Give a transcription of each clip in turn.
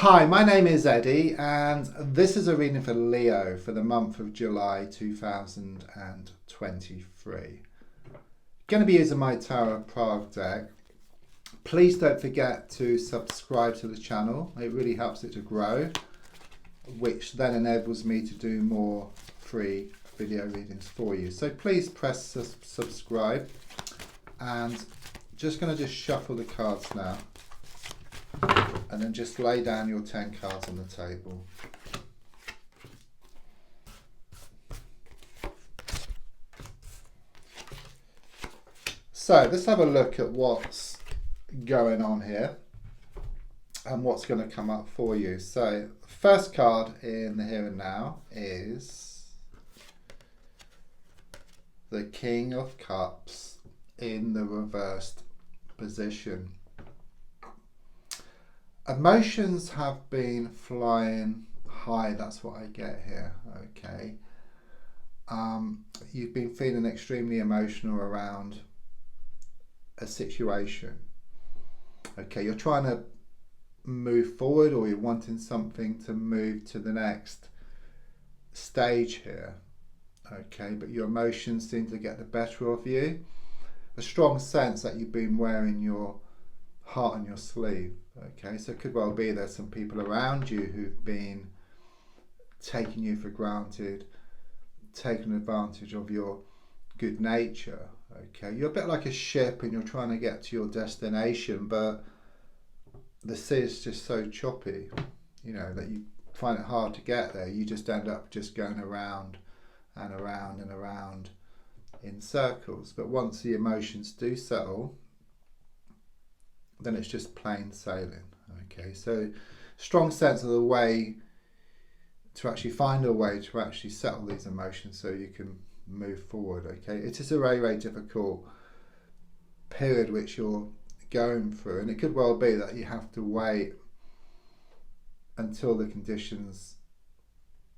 Hi, my name is Eddie, and this is a reading for Leo for the month of July 2023. Going to be using my Tarot of Prague deck. Please don't forget to subscribe to the channel. It really helps it to grow, which then enables me to do more free video readings for you. So please press subscribe, and just going to shuffle the cards now. And then just lay down your 10 cards on the table. So let's have a look at what's going on here and what's going to come up for you. So first card in the here and now is the King of Cups in the reversed position. Emotions have been flying high, that's what I get here, okay. You've been feeling extremely emotional around a situation. Okay, you're trying to move forward, or you're wanting something to move to the next stage here. Okay, but your emotions seem to get the better of you. A strong sense that you've been wearing your heart on your sleeve. Okay, so it could well be there's some people around you who've been taking you for granted, taking advantage of your good nature. Okay, you're a bit like a ship and you're trying to get to your destination, but the sea is just so choppy, you know, that you find it hard to get there. You just end up just going around and around and around in circles. But once the emotions do settle, then it's just plain sailing. Okay, so strong sense of the way to actually find a way to actually settle these emotions so you can move forward. Okay, it is a very, very difficult period which you're going through, and it could well be that you have to wait until the conditions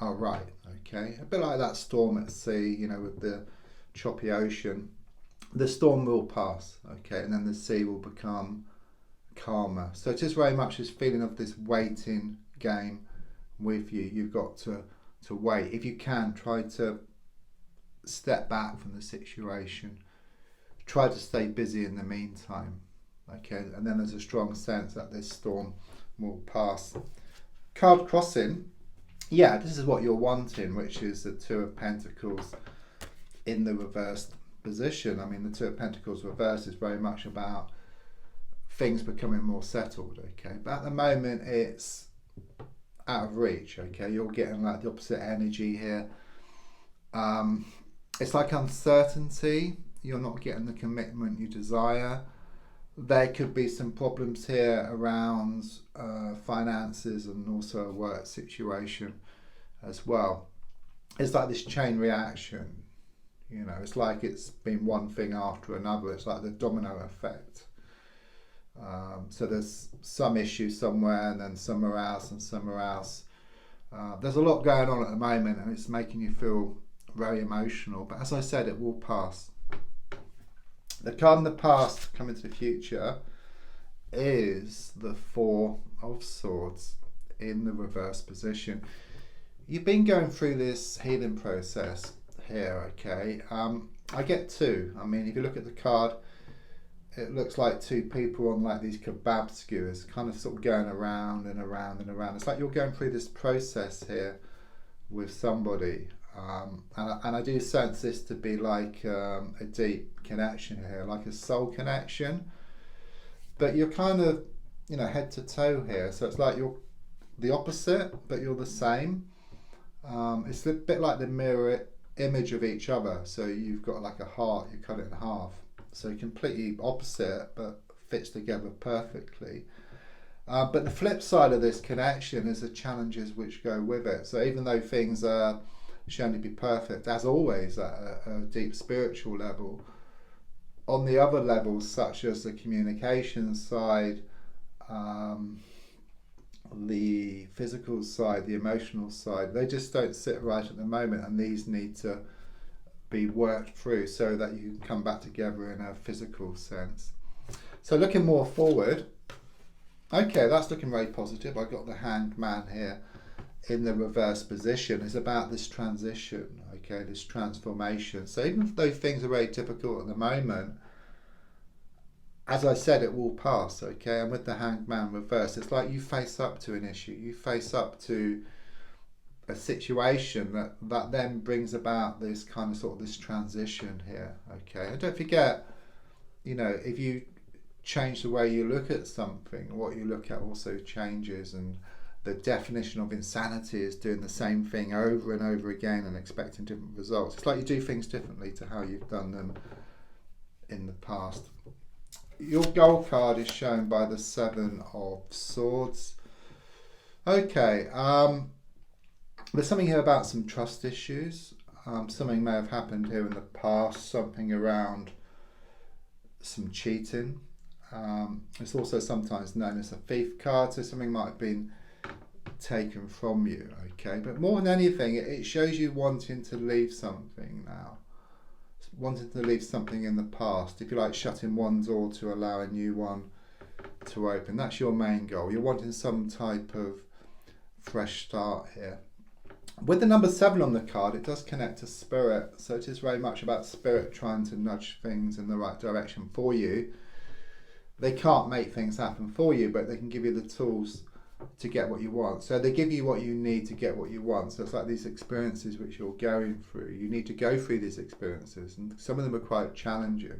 are right. Okay, a bit like that storm at sea, you know, with the choppy ocean. The storm will pass, okay, and then the sea will become calmer. So it is very much this feeling of this waiting game with you. You've got to wait. If you can, try to step back from the situation. Try to stay busy in the meantime. Okay, and then there's a strong sense that this storm will pass. Card crossing. Yeah, this is what you're wanting, which is the Two of Pentacles in the reversed position. I mean, the Two of Pentacles reversed is very much about things becoming more settled, okay, but at the moment it's out of reach. Okay, you're getting like the opposite energy here. It's like uncertainty. You're not getting the commitment you desire. There could be some problems here around finances and also a work situation as well. It's like this chain reaction, you know, it's like it's been one thing after another. It's like the domino effect. So there's some issue somewhere and then somewhere else and somewhere else. There's a lot going on at the moment and it's making you feel very emotional, but as I said, it will pass. The card in the past coming to the future is the Four of Swords in the reverse position. You've been going through this healing process here, okay. I get two. I mean, if you look at the card, it looks like two people on like these kebab skewers, kind of sort of going around and around and around. It's like you're going through this process here with somebody, and I do sense this to be like a deep connection here, like a soul connection. But you're kind of, you know, head to toe here, so it's like you're the opposite, but you're the same. It's a bit like the mirror image of each other. So you've got like a heart, you cut it in half. So completely opposite, but fits together perfectly. But the flip side of this connection is the challenges which go with it. So even though things are shown to be perfect, as always, at a deep spiritual level, on the other levels, such as the communication side, the physical side, the emotional side, they just don't sit right at the moment, and these need to be worked through so that you can come back together in a physical sense. So looking more forward, Okay, that's looking very positive. I got the Hanged Man here in the reverse position. It's about this transition, okay, this transformation. So even though things are very difficult at the moment, as I said, it will pass, okay? And with the Hanged Man reverse, it's like you face up to an issue, you face up to a situation that then brings about this kind of sort of this transition here, okay? And don't forget, you know, if you change the way you look at something, what you look at also changes, and the definition of insanity is doing the same thing over and over again and expecting different results. It's like you do things differently to how you've done them in the past. Your goal card is shown by the Seven of Swords. Okay, there's something here about some trust issues. Something may have happened here in the past, something around some cheating. It's also sometimes known as a thief card, so something might have been taken from you, okay? But more than anything, it shows you wanting to leave something now. Wanting to leave something in the past, if you like, shutting one door to allow a new one to open. That's your main goal. You're wanting some type of fresh start here. With the number 7 on the card, it does connect to spirit, so it is very much about spirit trying to nudge things in the right direction for you. They can't make things happen for you, but they can give you the tools to get what you want. So they give you what you need to get what you want. So it's like these experiences which you're going through. You need to go through these experiences, and some of them are quite challenging.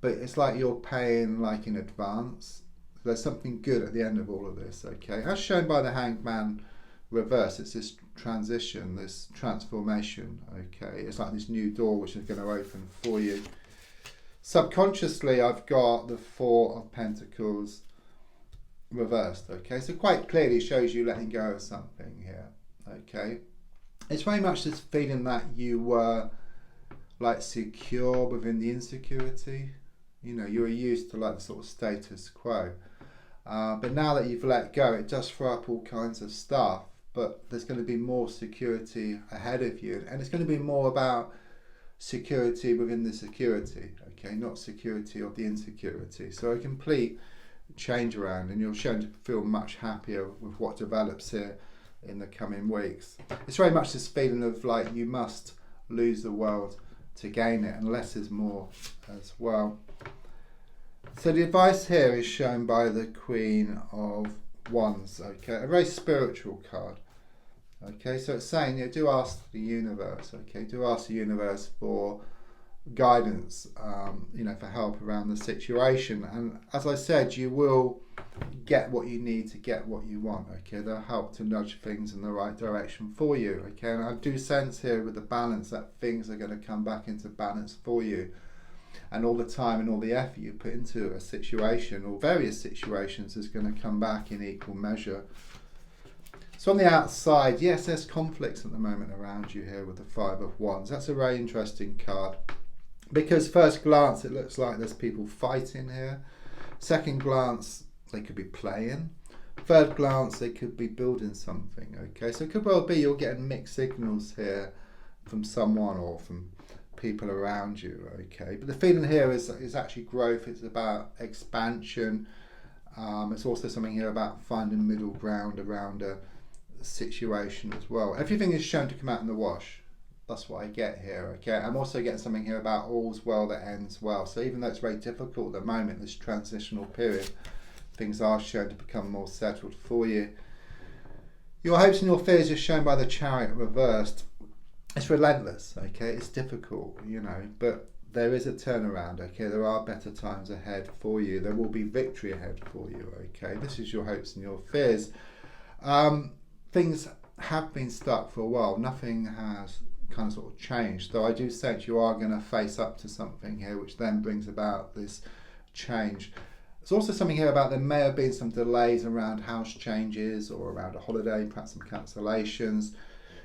But it's like you're paying like in advance. There's something good at the end of all of this, okay? As shown by the Hanged Man reverse, it's this transition, this transformation, okay? It's like this new door which is going to open for you. Subconsciously, I've got the Four of Pentacles reversed, okay? So quite clearly shows you letting go of something here, okay? It's very much this feeling that you were like secure within the insecurity. You know, you were used to like the sort of status quo. But now that you've let go, it does throw up all kinds of stuff, but there's going to be more security ahead of you. And it's going to be more about security within the security, okay? Not security of the insecurity. So a complete change around, and you're shown to feel much happier with what develops here in the coming weeks. It's very much this feeling of like you must lose the world to gain it, and less is more as well. So the advice here is shown by the Queen of Wands, okay? A very spiritual card, okay? So it's saying, you know, do ask the universe, okay? Do ask the universe for guidance, you know, for help around the situation. And as I said, you will get what you need to get what you want, okay? They'll help to nudge things in the right direction for you, okay? And I do sense here with the balance that things are going to come back into balance for you. And all the time and all the effort you put into a situation or various situations is going to come back in equal measure. So on the outside, yes, there's conflicts at the moment around you here with the Five of Wands. That's a very interesting card, because first glance it looks like there's people fighting here. Second glance, they could be playing. Third glance, they could be building something, okay? So it could well be you're getting mixed signals here from someone or from people around you, okay? But the feeling here is actually growth. It's about expansion. It's also something here about finding middle ground around a situation as well. Everything is shown to come out in the wash. That's what I get here, okay? I'm also getting something here about all's well that ends well. So even though it's very difficult at the moment, this transitional period, things are shown to become more settled for you. Your hopes and your fears are shown by the Chariot reversed. It's relentless, okay? It's difficult, you know, but there is a turnaround, okay? There are better times ahead for you. There will be victory ahead for you, okay? This is your hopes and your fears. Things have been stuck for a while. Nothing has kind of sort of changed, though I do sense you are going to face up to something here, which then brings about this change. There's also something here about there may have been some delays around house changes or around a holiday, perhaps some cancellations.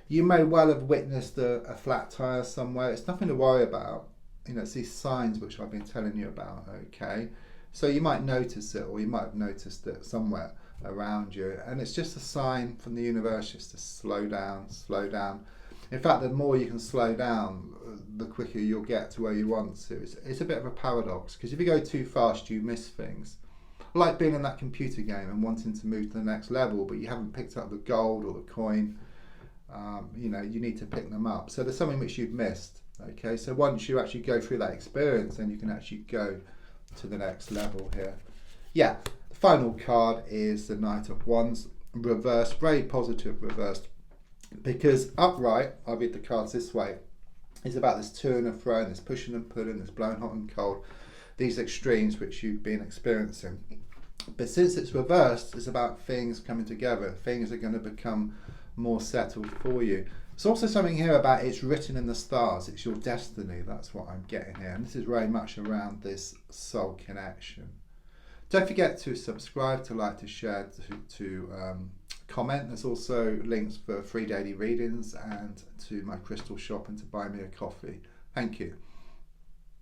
You may well have witnessed a flat tire somewhere. It's nothing to worry about. You know, it's these signs which I've been telling you about, okay? So you might notice it, or you might have noticed it somewhere around you. And it's just a sign from the universe just to slow down, slow down. In fact, the more you can slow down, the quicker you'll get to where you want to. It's a bit of a paradox, because if you go too fast, you miss things. like being in that computer game and wanting to move to the next level, but you haven't picked up the gold or the coin. You know, you need to pick them up. So there's something which you've missed. Okay, so once you actually go through that experience, then you can actually go to the next level here. Yeah, the final card is the Knight of Wands, reversed, very positive reversed, because upright, I read the cards this way, is about this to and fro, this pushing and pulling, this blowing hot and cold, these extremes which you've been experiencing. But since it's reversed, it's about things coming together. Things are going to become more settled for you. There's also something here about it's written in the stars. It's your destiny. That's what I'm getting here. And this is very much around this soul connection. Don't forget to subscribe, to like, to share, to comment. There's also links for free daily readings and to my crystal shop and to buy me a coffee. Thank you.